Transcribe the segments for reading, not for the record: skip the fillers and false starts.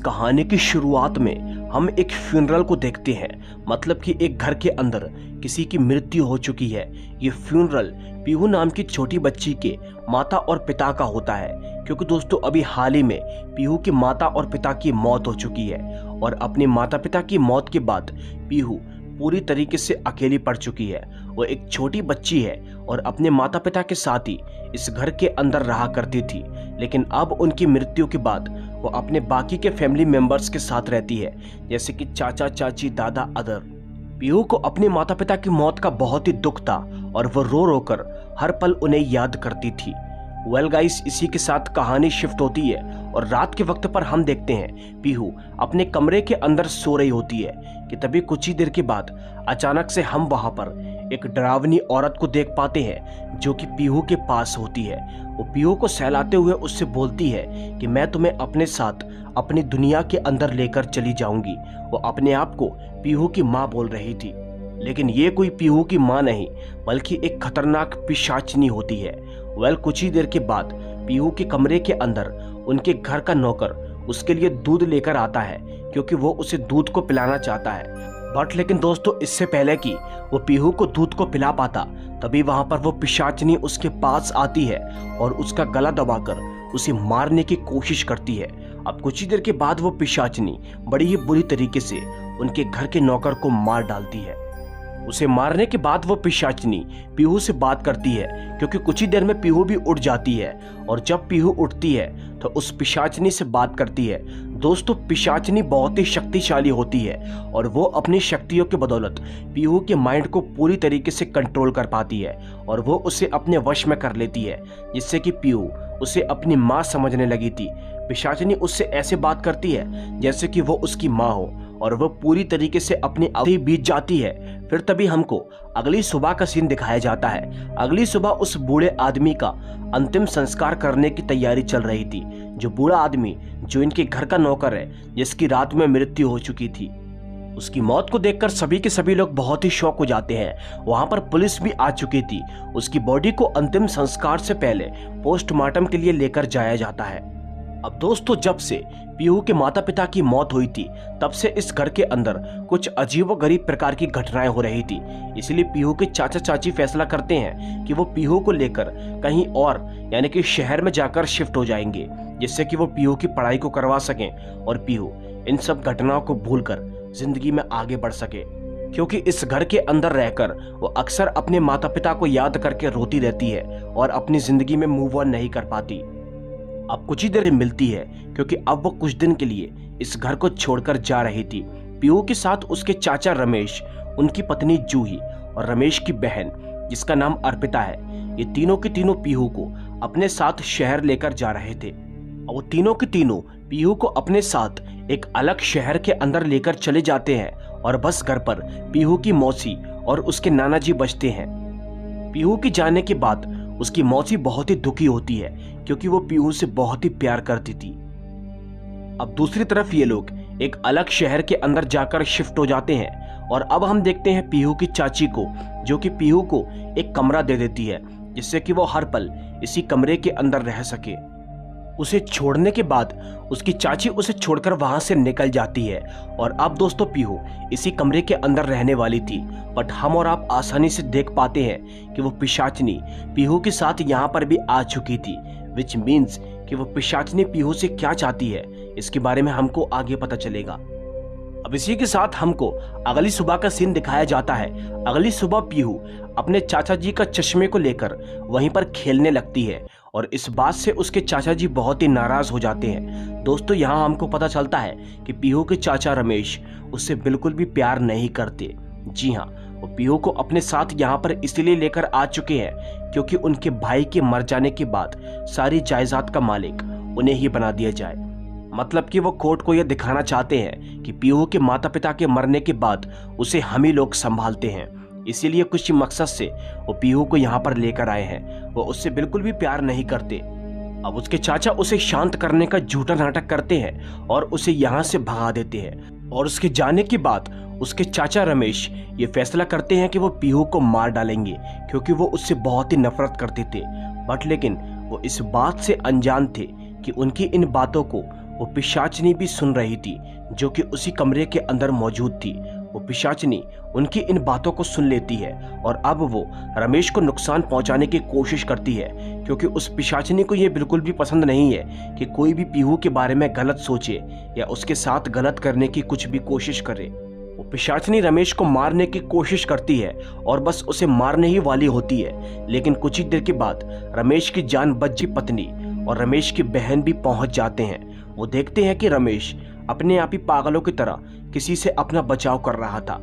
कहानी की शुरुआत में हम एक फ्यूनरल को देखते हैं, मतलब कि एक घर के अंदर किसी की मृत्यु हो चुकी है। ये फ्यूनरल पीहू नाम की छोटी बच्ची के माता और पिता का होता है, क्योंकि दोस्तों अभी हाल ही में पीहू की माता और पिता की मौत हो चुकी है। और अपने माता पिता की मौत के बाद पीहू पूरी तरीके से अकेली पड़ चुकी है। वो एक छोटी बच्ची है और अपने माता पिता के साथ ही इस घर के अंदर रहा करती थी, लेकिन अब उनकी मृत्यु के बाद वो अपने बाकी के फैमिली मेंबर्स के साथ रहती है, जैसे कि चाचा चाची दादा अदर। पीहू को अपने माता पिता की मौत का बहुत ही दुख था और वो रो रो कर हर पल उन्हें याद करती थी। वेल गाइस, इसी के साथ कहानी शिफ्ट होती है और रात के वक्त पर हम देखते हैं पीहू अपने कमरे के अंदर सो रही होती है कि तभी कुछ ही देर के बाद अचानक से हम वहां पर एक डरावनी औरत को देख पाते हैं जो कि पीहू के पास होती है। वो पीहू को सहलाते हुए उससे बोलती है कि मैं तुम्हें अपने साथ अपनी दुनिया के अंदर लेकर चली जाऊंगी। वो अपने आप को पीहू की माँ बोल रही थी, लेकिन ये कोई पीहू की माँ नहीं बल्कि एक खतरनाक पिशाचनी होती है। वेल, कुछ ही देर के बाद पीहू के कमरे के अंदर उनके घर का नौकर उसके लिए दूध लेकर आता है, क्योंकि वो उसे दूध को पिलाना चाहता है। बट लेकिन दोस्तों, इससे पहले कि वो पीहू को दूध को पिला पाता, तभी वहां पर वो पिशाचनी उसके पास आती है और उसका गला दबाकर उसे मारने की कोशिश करती है। अब कुछ ही देर के बाद वो पिशाचनी बड़ी ही बुरी तरीके से उनके घर के नौकर को मार डालती है। उसे मारने के बाद वो पिशाचनी पीहू से बात करती है, क्योंकि कुछ ही देर में पीहू भी उठ जाती है। और जब पीहू उठती है तो उस पिशाचनी से बात करती है। दोस्तों, पिशाचनी बहुत ही शक्तिशाली होती है और वो अपनी शक्तियों की बदौलत पीहू के माइंड को पूरी तरीके से कंट्रोल कर पाती है और वो उसे अपने वश में कर लेती है, जिससे कि पीहू उसे अपनी माँ समझने लगी थी। पिशाचनी उससे ऐसे बात करती है जैसे कि वो उसकी माँ हो और वो पूरी तरीके से अपनी अवधि बीत जाती है। फिर तभी हमको अगली सुबह का सीन दिखाया जाता है। अगली सुबह उस बूढ़े आदमी का अंतिम संस्कार करने की तैयारी चल रही थी। जो बूढ़ा आदमी जो इनके घर का नौकर है, जिसकी रात में मृत्यु हो चुकी थी, उसकी मौत को देखकर सभी के सभी लोग बहुत ही शॉक हो जाते हैं। वहां पर पुलिस भी आ चुकी थी। उसकी बॉडी को अंतिम संस्कार से पहले पोस्टमार्टम के लिए लेकर जाया जाता है। अब दोस्तों, जब से पीहू के माता पिता की मौत हुई थी, तब से इस घर के अंदर कुछ अजीबोगरीब प्रकार की घटनाएं हो रही थी। इसलिए पीहू के चाचा चाची फैसला करते हैं कि वो पीहू को लेकर कहीं और यानी कि शहर में जाकर शिफ्ट हो जाएंगे, जिससे कि वो पीहू की पढ़ाई को करवा सकें और पीहू इन सब घटनाओं को भूलकर जिंदगी में आगे बढ़ सके। क्योंकि इस घर के अंदर रहकर वो अक्सर अपने माता पिता को याद करके रोती रहती है और अपनी जिंदगी में मूव ऑन नहीं कर पाती। अब कुछ ही देर मिलती है, क्योंकि अब वो कुछ दिन के लिए इस घर को छोड़कर जा रही थी। पीहू के साथ उसके चाचा रमेश, उनकी पत्नी जूही और रमेश की बहन जिसका नाम अर्पिता है, ये तीनों के तीनों पीहू को अपने साथ शहर लेकर जा रहे थे। और वो तीनों के तीनों पीहू को अपने साथ एक अलग शहर के अंदर लेकर चले जाते हैं और बस घर पर पीहू की मौसी और उसके नाना जी बचते हैं। पीहू के जाने के बाद उसकी मौसी बहुत ही दुखी होती है, क्योंकि वो पीहू से बहुत ही प्यार करती थी। अब दूसरी तरफ ये लोग एक अलग शहर के अंदर जाकर शिफ्ट हो जाते हैं और अब हम देखते हैं पीहू की चाची को, जो कि पीहू को एक कमरा दे देती है, जिससे कि वो हर पल इसी कमरे के अंदर रह सके। उसे छोड़ने के बाद उसकी चाची उसे छोड़कर वहां से निकल जाती है और अब दोस्तों पीहू इसी कमरे के अंदर रहने वाली थी। बट हम और आप आसानी से देख पाते हैं कि वो पिशाचनी पीहू के साथ यहाँ पर भी आ चुकी थी, विच मीन्स कि वो पिशाचनी पीहू से क्या चाहती है, इसके बारे में हमको आगे पता चलेगा। अब इसी के साथ हमको अगली सुबह का सीन दिखाया जाता है। अगली सुबह पीहू अपने चाचा जी का चश्मे को लेकर वहीं पर खेलने लगती है और इस बात से उसके चाचा जी बहुत ही नाराज हो जाते हैं। दोस्तों, यहाँ हमको पता चलता है कि पीहू के चाचा रमेश उससे बिल्कुल भी प्यार नहीं करते। जी हाँ, वो पीहू को अपने साथ यहाँ पर इसलिए लेकर आ चुके हैं क्योंकि उनके भाई के मर जाने के बाद सारी जायदाद का मालिक उन्हें ही बना दिया जाए। मतलब कि वो कोर्ट को यह दिखाना चाहते हैं कि पीहू के माता पिता के मरने के बाद उसे हम ही लोग संभालते हैं। इसीलिए कुछ मकसद से वो पीहू को यहाँ पर लेकर आए हैं। वो उससे बिल्कुल भी प्यार नहीं करते। अब उसके चाचा उसे शांत करने का झूठा नाटक करते हैं और उसे यहाँ से भगा देते हैं। और उसके जाने के बाद उसके चाचा रमेश ये फैसला करते हैं कि वो पीहू को मार डालेंगे, क्योंकि वो उससे बहुत ही नफरत करते थे। बट लेकिन वो इस बात से अनजान थे कि उनकी इन बातों को वो पिशाचनी भी सुन रही थी जो कि उसी कमरे के अंदर मौजूद थी। वो पिशाचनी उनकी इन बातों को सुन लेती है और अब वो रमेश को नुकसान पहुंचाने की कोशिश करती है, क्योंकि उस पिशाचनी को ये बिल्कुल भी पसंद नहीं है कि कोई भी पीहू के बारे में गलत सोचे या उसके साथ गलत करने की कुछ भी कोशिश करे। वो पिशाचनी रमेश को मारने की कोशिश करती है और बस उसे मारने ही वाली होती है, लेकिन कुछ ही देर के बाद रमेश की जान बची पत्नी और रमेश की बहन भी पहुंच जाते हैं। वो देखते हैं कि रमेश अपने आप ही पागलों की तरह किसी से अपना बचाव कर रहा था।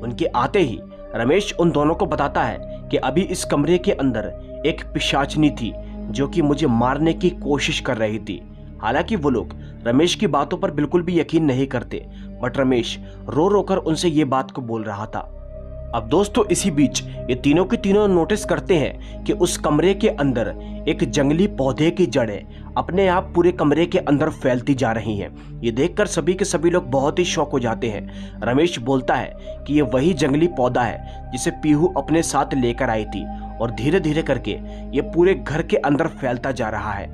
उनके आते ही रमेश उन दोनों को बताता है कि अभी इस कमरे के अंदर एक पिशाचनी थी जो कि मुझे मारने की कोशिश कर रही थी। हालांकि वो लोग रमेश की बातों पर बिल्कुल भी यकीन नहीं करते, बट रमेश रो रो कर उनसे ये बात को बोल रहा था। अब दोस्तों इसी बीच ये तीनों के तीनों नोटिस करते हैं कि उस कमरे के अंदर एक जंगली पौधे की जड़ें अपने आप पूरे कमरे के अंदर फैलती जा रही हैं। ये देखकर सभी के सभी लोग बहुत ही शॉक हो जाते हैं। रमेश बोलता है कि ये वही जंगली पौधा है जिसे पीहू अपने साथ लेकर आई थी और धीरे धीरे करके ये पूरे घर के अंदर फैलता जा रहा है।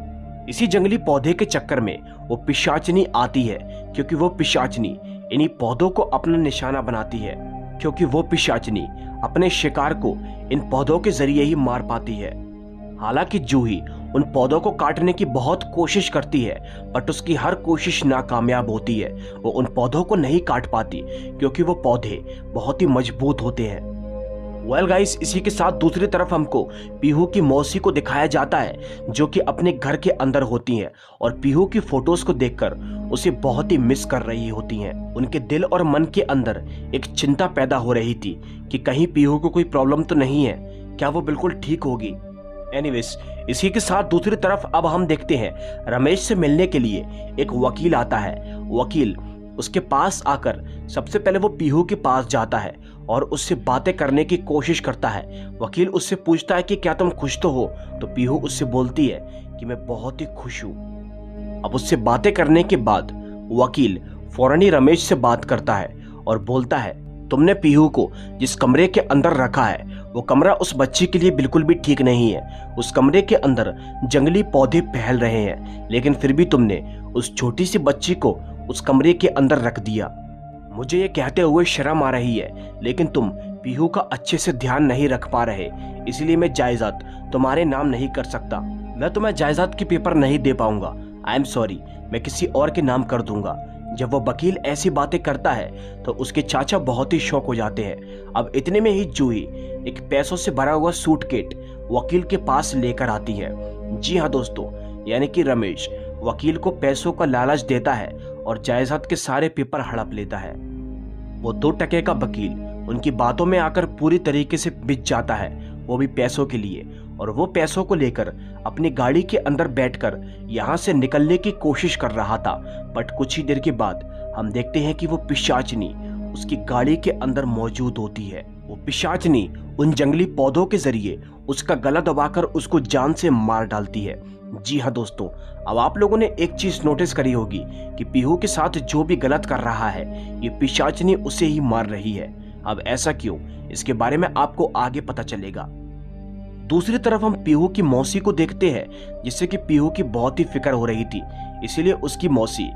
इसी जंगली पौधे के चक्कर में वो पिशाचनी आती है, क्योंकि वो पिशाचनी इन्हीं पौधों को अपना निशाना बनाती है, क्योंकि वो पिशाचनी अपने शिकार को इन पौधों के जरिए ही मार पाती है। हालांकि जूही उन पौधों को काटने की बहुत कोशिश करती है, बट उसकी हर कोशिश नाकामयाब होती है। वो उन पौधों को नहीं काट पाती क्योंकि वो पौधे बहुत ही मजबूत होते हैं। वेल गाइस, इसी के साथ दूसरी तरफ हमको पीहू की मौसी को दिखाया जाता है जो कि अपने घर के अंदर होती हैं और पीहू की फोटोज को देखकर उसे बहुत ही मिस कर रही होती हैं। उनके दिल और मन के अंदर एक चिंता पैदा हो रही थी कि कहीं पीहू को कोई प्रॉब्लम तो नहीं है, क्या वो बिल्कुल ठीक होगी। एनीवेज, इसी के साथ दूसरी तरफ अब हम देखते हैं रमेश से मिलने के लिए एक वकील आता है। वकील उसके पास आकर सबसे पहले वो पीहू के पास जाता है और उससे बातें करने की कोशिश करता है। वकील उससे पूछता है कि क्या तुम खुश तो हो, तो पीहू उससे बोलती है कि मैं बहुत ही खुश हूँ। अब उससे बातें करने के बाद वकील फौरन ही रमेश से बात करता है और बोलता है तुमने पीहू को जिस कमरे के अंदर रखा है वो कमरा उस बच्ची के लिए बिल्कुल भी ठीक नहीं है। उस कमरे के अंदर जंगली पौधे फैल रहे हैं, लेकिन फिर भी तुमने उस छोटी सी बच्ची को उस कमरे के अंदर रख दिया। मुझे ये कहते हुए शर्म आ रही है, लेकिन तुम पीहू का अच्छे से ध्यान नहीं रख पा रहे, इसलिए मैं जायदाद तुम्हारे नाम नहीं कर सकता। मैं तुम्हें जायदाद के पेपर नहीं दे पाऊंगा। आई एम सॉरी, मैं किसी और के नाम कर दूंगा। जब वो वकील ऐसी बातें करता है तो उसके चाचा बहुत ही शौक हो जाते हैं। अब इतने में ही जूही एक पैसों से भरा हुआ सूटकेस वकील के पास लेकर आती है। जी हाँ दोस्तों, यानी कि रमेश वकील को पैसों का लालच देता है और जायदाद के सारे पेपर हड़प लेता है। वो 2 टके का वकील उनकी बातों में आकर पूरी तरीके से बिक जाता है, वो भी पैसों के लिए, और वो पैसों को लेकर अपनी गाड़ी के अंदर बैठकर यहाँ से निकलने की कोशिश कर रहा था। बट कुछ ही देर के बाद हम देखते हैं कि वो पिशाचनी उसकी गाड़ी के अंदर मौजूद होती है। वो पिशाचनी उन जंगली पौधों के जरिए उसका गला दबाकर उसको जान से मार डालती है। जी हाँ दोस्तों, अब आप लोगों ने एक चीज नोटिस करी होगी कि पीहू के साथ जो भी गलत कर रहा है ये पिशाचनी उसे ही मार रही है। अब ऐसा क्यों, इसके बारे में आपको आगे पता चलेगा। दूसरी तरफ हम पीहू की मौसी को देखते हैं, जिससे कि पीहू की बहुत ही फिक्र हो रही थी, इसीलिए उसकी मौसी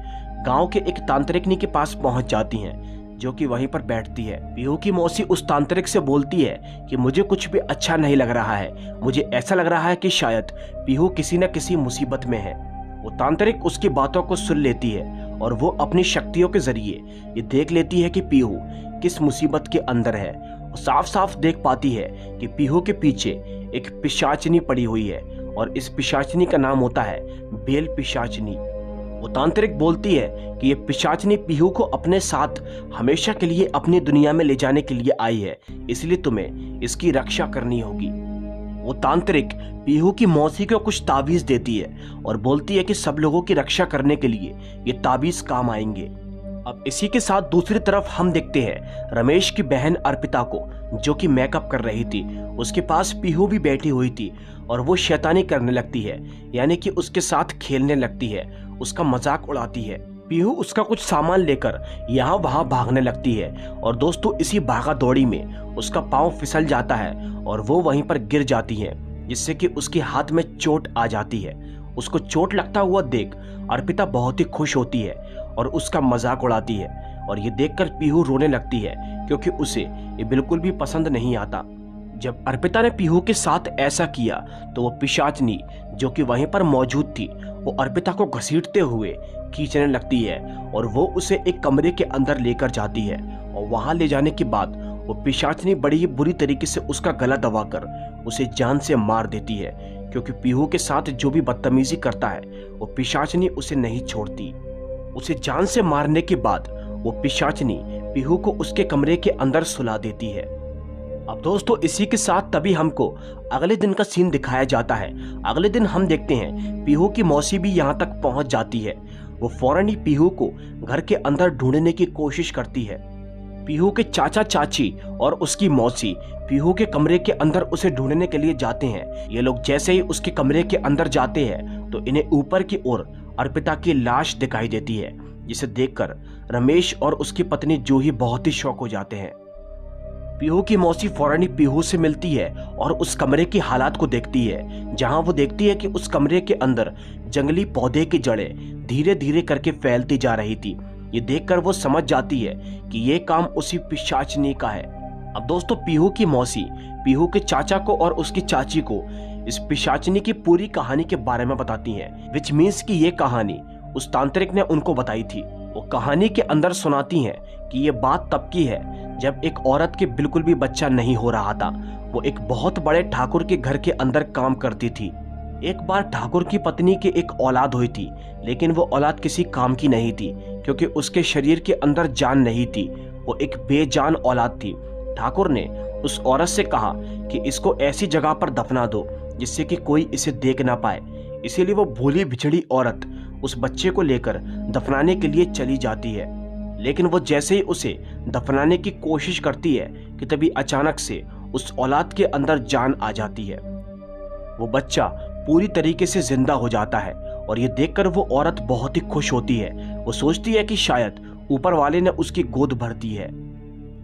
गांव के एक तांत्रिकनी के पास पहुंच जाती हैं, जो कि वहीं पर बैठती है। पीहू की मौसी उस तांत्रिक से बोलती है कि मुझे कुछ भी अच्छा नहीं लग रहा है, मुझे ऐसा लग रहा है कि शायद पीहू किसी न किसी मुसीबत में है। वो तांत्रिक उसकी बातों को सुन लेती है और वो अपनी शक्तियों के जरिए ये देख लेती है कि पीहू किस मुसीबत के अंदर है। वो साफ साफ देख पाती है कि पीहू के पीछे एक पिशाचनी पड़ी हुई है और इस पिशाचनी का नाम होता है बेल पिशाचनी। वो तांत्रिक बोलती है कि ये पिशाचनी पीहू को अपने साथ हमेशा के लिए अपनी दुनिया में ले जाने के लिए आई है, इसलिए तुम्हें इसकी रक्षा करनी होगी। वो तांत्रिक पीहू की मौसी को कुछ ताबीज देती है और बोलती है कि सब लोगों की रक्षा करने के लिए ये ताबीज काम आएंगे। अब इसी के साथ दूसरी तरफ हम देखते हैं रमेश की बहन अर्पिता को, जो कि मेकअप कर रही थी। उसके पास पीहू भी बैठी हुई थी और वो शैतानी करने लगती है, यानी कि उसके साथ खेलने लगती है, उसका मजाक उड़ाती है। पीहू उसका कुछ सामान लेकर यहाँ वहाँ भागने लगती है और दोस्तों इसी भागा दौड़ी में उसका पाँव फिसल जाता है और वो वहीं पर गिर जाती है, जिससे कि उसके हाथ में चोट आ जाती है। उसको चोट लगता हुआ देख अर्पिता बहुत ही खुश होती है और उसका मजाक उड़ाती है। और ये देखकर पीहू रोने लगती है क्योंकि उसे ये बिल्कुल भी पसंद नहीं आता। जब अर्पिता ने पीहू के साथ ऐसा किया तो वो पिशाचनी जो कि वहीं पर मौजूद थी वो अर्पिता को घसीटते हुए खींचने लगती है और वो उसे एक कमरे के अंदर लेकर जाती है। और वहां ले जाने के बाद वो पिशाचनी बड़ी ही बुरी तरीके से उसका गला दबाकर उसे जान से मार देती है, क्योंकि पीहू के साथ जो भी बदतमीजी करता है वो पिशाचनी उसे नहीं छोड़ती। उसे जान से मारने के बाद वो पिशाचनी पीहू को उसके कमरे के अंदर सुला देती है। अब दोस्तों इसी के साथ तभी हमको अगले दिन का सीन दिखाया जाता है। अगले दिन हम देखते हैं पीहू की मौसी भी यहाँ तक पहुंच जाती है। वो फौरन ही पीहू को घर के अंदर ढूंढने की कोशिश करती है। पीहू के चाचा चाची और उसकी मौसी पीहू के कमरे के अंदर उसे ढूंढने के लिए जाते हैं। ये लोग जैसे ही उसके कमरे के अंदर जाते हैं तो इन्हें ऊपर की ओर अर्पिता की लाश दिखाई देती है, जिसे देखकर रमेश और उसकी पत्नी जूही बहुत ही शॉक हो जाते हैं। पीहू की मौसी फौरन ही पीहू से मिलती है और उस कमरे की हालात को देखती है, जहां वो देखती है कि उस कमरे के अंदर जंगली पौधे की जड़ें धीरे धीरे करके फैलती जा रही थी। ये देखकर वो समझ जाती है कि ये काम उसी पिशाचनी का है। अब दोस्तों पीहू की मौसी पीहू के चाचा को और उसकी चाची को इस पिशाचनी की पूरी कहानी के बारे में बताती हैं, विच मीन्स कि ये कहानी उस तांत्रिक ने उनको बताई थी। वो कहानी के अंदर सुनाती हैं कि ये बात तब की है जब एक औरत के बिल्कुल भी बच्चा नहीं हो रहा था। वो एक बहुत बड़े ठाकुर के घर के अंदर काम करती थी। एक बार ठाकुर की पत्नी के एक औलाद हुई थी, लेकिन वो औलाद किसी काम की नहीं थी क्योंकि उसके शरीर के अंदर जान नहीं थी। वो एक बेजान औलाद थी। ठाकुर ने उस औरत से कहा कि इसको ऐसी जगह पर दफना दो जिससे कि कोई इसे देख ना पाए। इसीलिए वो भूली बिछड़ी औरत उस बच्चे को लेकर दफनाने के लिए चली जाती है। लेकिन वो जैसे ही उसे दफनाने की कोशिश करती है कि तभी अचानक से उस औलाद के अंदर जान आ जाती है। वो बच्चा पूरी तरीके से जिंदा हो जाता है और ये देखकर वो औरत बहुत ही खुश होती है। वो सोचती है कि शायद ऊपर वाले ने उसकी गोद भर दी है।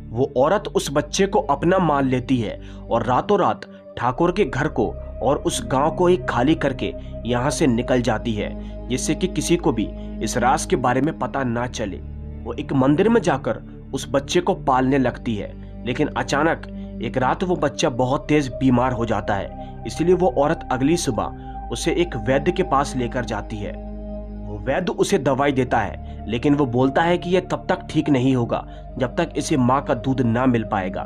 वो औरत उस बच्चे को अपना मान लेती है और रातों रात ठाकुर के घर को और उस गांव को ही खाली करके यहाँ से निकल जाती है, जिससे कि किसी को भी इस राज के बारे में पता ना चले। वो एक मंदिर में जाकर उस बच्चे को पालने लगती है, लेकिन अचानक एक रात वो बच्चा बहुत तेज बीमार हो जाता है। इसलिए वो औरत अगली सुबह उसे एक वैद्य के पास लेकर जाती है। वो वैद्य उसे दवाई देता है, लेकिन वो बोलता है कि यह तब तक ठीक नहीं होगा जब तक इसे माँ का दूध ना मिल पाएगा।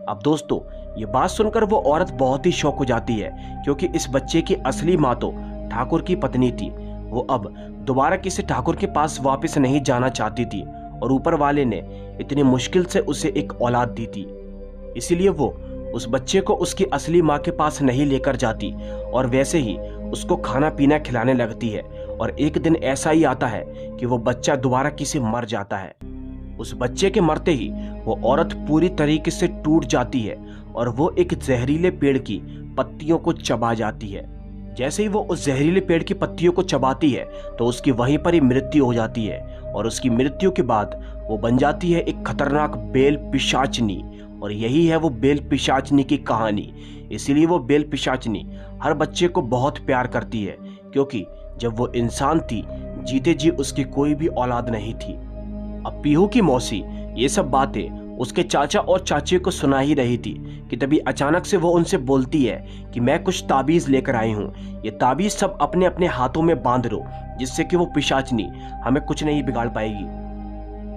अब दोस्तों ये बात सुनकर वो औरत बहुत ही शॉक हो जाती है, क्योंकि इस बच्चे की असली माँ तो ठाकुर की पत्नी थी। वो अब दोबारा किसी ठाकुर के पास वापस नहीं जाना चाहती थी और ऊपर वाले ने इतनी मुश्किल से उसे एक औलाद दी थी। इसीलिए वो उस बच्चे को उसकी असली माँ के पास नहीं लेकर जाती और वैसे ही उसको खाना पीना खिलाने लगती है। और एक दिन ऐसा ही आता है कि वो बच्चा दोबारा किसी मर जाता है। उस बच्चे के मरते ही वो औरत पूरी तरीके से टूट जाती है और वो एक जहरीले पेड़ की पत्तियों को चबा जाती है। जैसे ही वो उस जहरीले पेड़ की पत्तियों को चबाती है तो उसकी वहीं पर ही मृत्यु हो जाती है और उसकी मृत्यु के बाद वो बन जाती है एक खतरनाक बेल पिशाचनी। और यही है वो बेल पिशाचनी की कहानी। इसीलिए वो बेल पिशाचनी हर बच्चे को बहुत प्यार करती है, क्योंकि जब वो इंसान थी जीते जी उसकी कोई भी औलाद नहीं थी। अब पीहू की मौसी ये सब बातें उसके चाचा और चाची को सुना ही रही थी कि तभी अचानक से वो उनसे बोलती है कि मैं कुछ ताबीज लेकर आई हूँ, ये ताबीज सब अपने अपने हाथों में बांध लो, जिससे कि वो पिशाचनी हमें कुछ नहीं बिगाड़ पाएगी।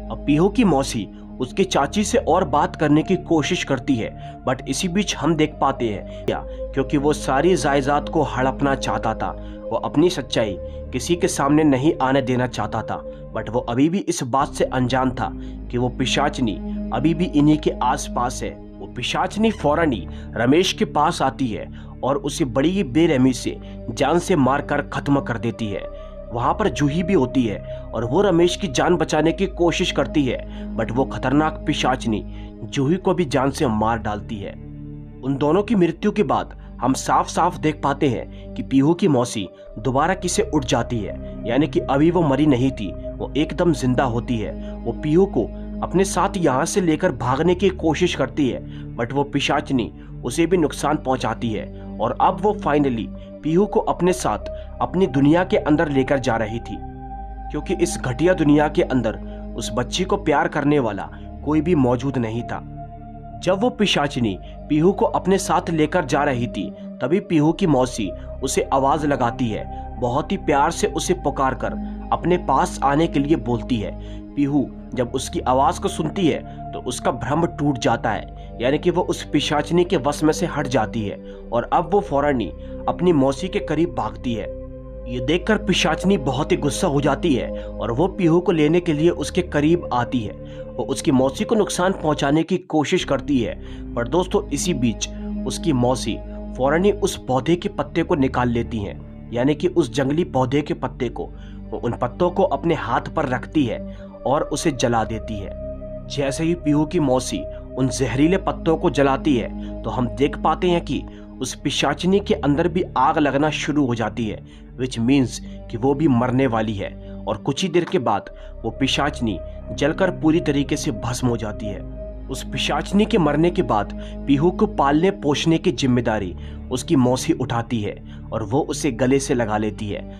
अब पीहू की मौसी उसकी चाची से और बात करने की कोशिश करती है, बट इसी बीच हम देख पाते हैं क्योंकि वो सारी जायदाद को हड़पना चाहता था, वो अपनी सच्चाई किसी के सामने नहीं आने देना चाहता था। बट वो अभी भी इस बात से अनजान था कि वो पिशाचनी अभी भी इन्हीं के आसपास है। वो पिशाचनी फौरन ही रमेश के पास आती है और उसे बड़ी ही बेरहमी से जान से मारकर खत्म कर देती है। वहां पर जूही भी होती है और वो रमेश की जान बचाने की कोशिश करती है, बट वो खतरनाक पिशाचनी जूही को भी जान से मार डालती है। उन दोनों की मृत्यु के बाद हम साफ साफ देख पाते हैं कि पीहू की मौसी दोबारा किसे उठ जाती है, यानी कि अभी वो मरी नहीं थी, वो एकदम जिंदा होती है। वो पीहू को अपने साथ यहाँ से लेकर भागने की कोशिश करती है, बट वो पिशाचनी उसे भी नुकसान पहुंचाती है और अब वो फाइनली पीहू को अपने साथ अपनी दुनिया के अंदर लेकर जा रही थी, क्योंकि इस घटिया दुनिया के अंदर उस बच्ची को प्यार करने वाला कोई भी मौजूद नहीं था। जब वो पिशाचिनी पीहू को अपने साथ लेकर जा रही थी, तभी पीहू की मौसी उसे आवाज लगाती है, बहुत ही प्यार से उसे पुकार कर अपने पास आने के लिए बोलती है। पीहू जब उसकी आवाज को सुनती है तो उसका भ्रम टूट जाता है, यानी कि वो उस पिशाचिनी के वश में से हट जाती है और अब वो फौरन ही अपनी मौसी के करीब भागती है। ये देखकर पिशाचिनी बहुत ही गुस्सा हो जाती है और वो पीहू को लेने के लिए उसके करीब आती है। वो उसकी मौसी को नुकसान पहुंचाने की कोशिश करती है, पर दोस्तों इसी बीच उसकी मौसी फौरन ही उस पौधे के पत्ते को निकाल लेती हैं, यानी कि उस जंगली पौधे के पत्ते को। वो उन पत्तों को अपने हाथ पर रखती है और उसे जला देती है। जैसे ही पीहू की मौसी उन जहरीले पत्तों को जलाती है तो हम देख पाते हैं कि उस पिशाचिनी के अंदर भी आग लगना शुरू हो जाती है, विच मीन्स कि वो भी मरने वाली है। और कुछ ही देर के बाद वो पिशाचिनी जलकर पूरी तरीके से भस्म हो जाती है। उस पिशाचिनी के मरने के बाद पीहू को पालने पोषने की जिम्मेदारी उसकी मौसी उठाती है और वो उसे गले से लगा लेती है,